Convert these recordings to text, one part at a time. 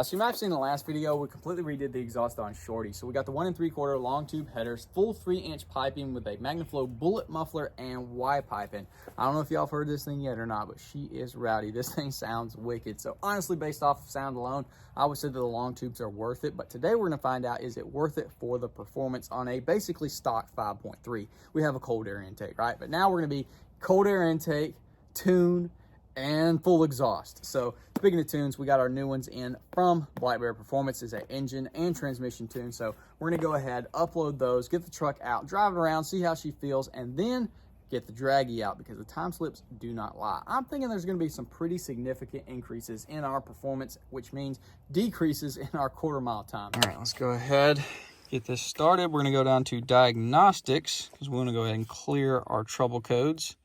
So you might have seen in the last video, we completely redid the exhaust on Shorty. So we got the 1 3/4 long tube headers, full 3-inch piping with a MagnaFlow bullet muffler and Y piping. I don't know if y'all have heard this thing yet or not, but she is rowdy. This thing sounds wicked. So honestly, based off of sound alone, I would say that the long tubes are worth it. But today we're gonna find out, is it worth it for the performance on a basically stock 5.3. We have a cold air intake, right? But now we're gonna be cold air intake, tune, and full exhaust. So speaking of tunes, we got our new ones in from Black Bear Performance. Is an engine and transmission tune. So we're gonna go ahead, upload those, get the truck out, drive it around, see how she feels, and then get the dragy out because the time slips do not lie. I'm thinking there's gonna be some pretty significant increases in our performance, which means decreases in our quarter-mile time. All right, let's go ahead, get this started. We're gonna go down to diagnostics because we wanna go ahead and clear our trouble codes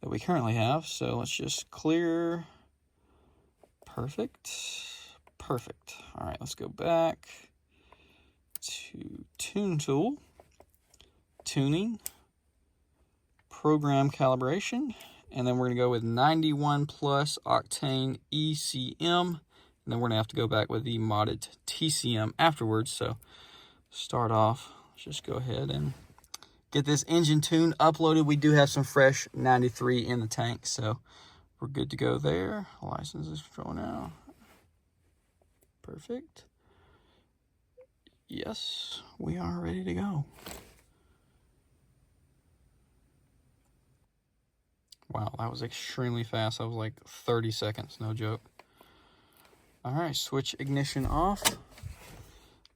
that we currently have. So let's just clear. Perfect. Perfect. All right, let's go back to Tune Tool, Tuning, Program Calibration, and then we're gonna go with 91 plus octane ECM, and then we're gonna have to go back with the modded TCM afterwards. So start off, let's just go ahead and get this engine tune uploaded. We do have some fresh 93 in the tank, so we're good to go there. License is thrown out. Perfect. Yes, we are ready to go. Wow, that was extremely fast. That was like 30 seconds, no joke. All right, switch ignition off.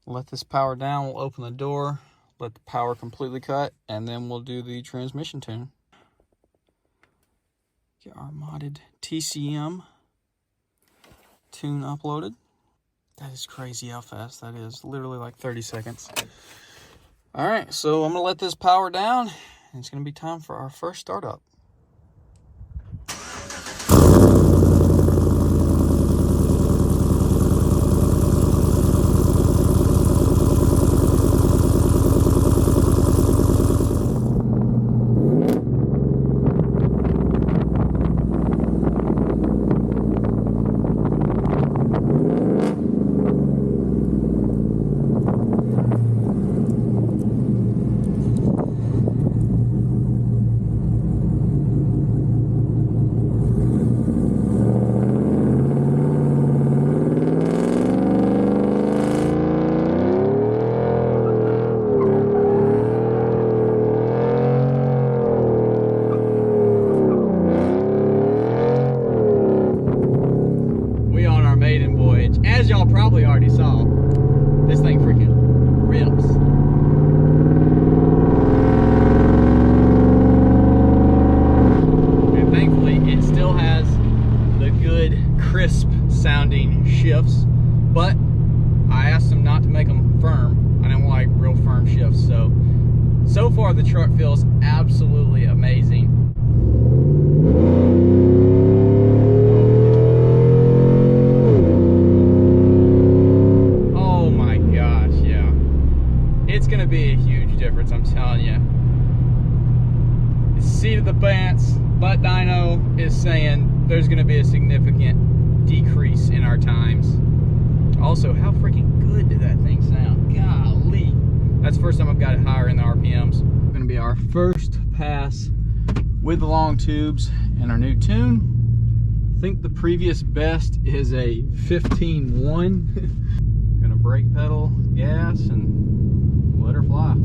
Let this power down. We'll open the door. Let the power completely cut, and then we'll do the transmission tune. Get our modded TCM tune uploaded. That is crazy how fast that is. Literally like 30 seconds. All right, so I'm gonna let this power down, and it's gonna be time for our first startup. Maiden voyage. As y'all probably already saw, this thing freaking rips. And thankfully it still has the good crisp sounding shifts, but I asked them not to make them firm. I didn't like real firm shifts. So far the truck feels absolutely amazing. It's gonna be a huge difference, I'm telling you. The seat of the pants, butt dyno is saying there's gonna be a significant decrease in our times. Also, how freaking good did that thing sound? Golly. That's the first time I've got it higher in the RPMs. Gonna be our first pass with the long tubes and our new tune. I think the previous best is a 15.1. Gonna brake pedal, gas, and let her fly.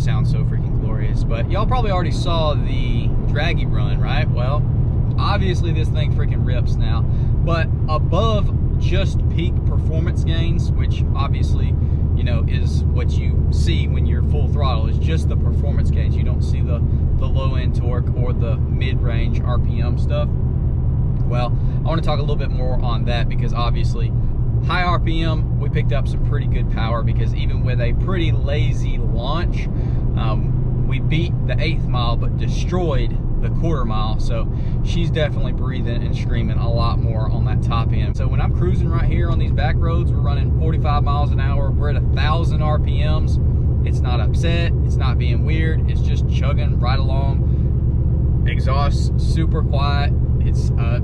sounds so freaking glorious. But y'all probably already saw the draggy run, right? Well, obviously this thing freaking rips now. But above just peak performance gains, which obviously, you know, is what you see when you're full throttle, is just the performance gains. You don't see the low end torque or the mid-range RPM stuff. Well, I want to talk a little bit more on that, because obviously high RPM, we picked up some pretty good power, because even with a pretty lazy launch, we beat the 8th mile but destroyed the 1/4 mile. So she's definitely breathing and screaming a lot more on that top end. So when I'm cruising right here on these back roads, we're running 45 miles an hour, we're at 1,000 RPMs. It's not upset, it's not being weird, it's just chugging right along. Exhaust super quiet. It's a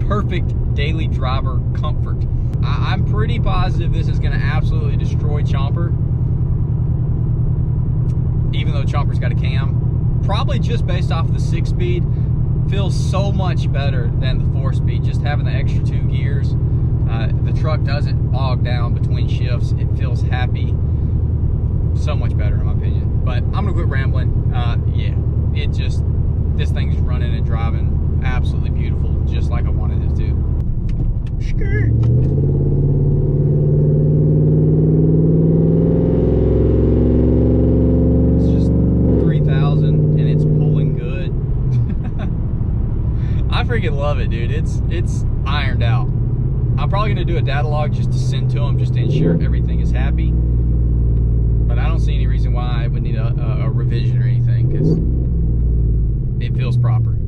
perfect daily driver comfort. I'm pretty positive this is going to absolutely destroy Chomper, even though Chomper's got a cam. Probably just based off of the 6-speed. Feels so much better than the 4-speed, just having the extra 2 gears. The truck doesn't bog down between shifts. It feels happy. So much better in my opinion. But I'm gonna quit rambling. Yeah, this thing's running and driving absolutely beautiful, just like I wanted it to. Skirt. It's just 3,000 and it's pulling good. I freaking love it, dude. It's ironed out. I'm probably gonna do a data log just to send to them, just to ensure everything is happy. But I don't see any reason why I would need a revision or anything, because it feels proper.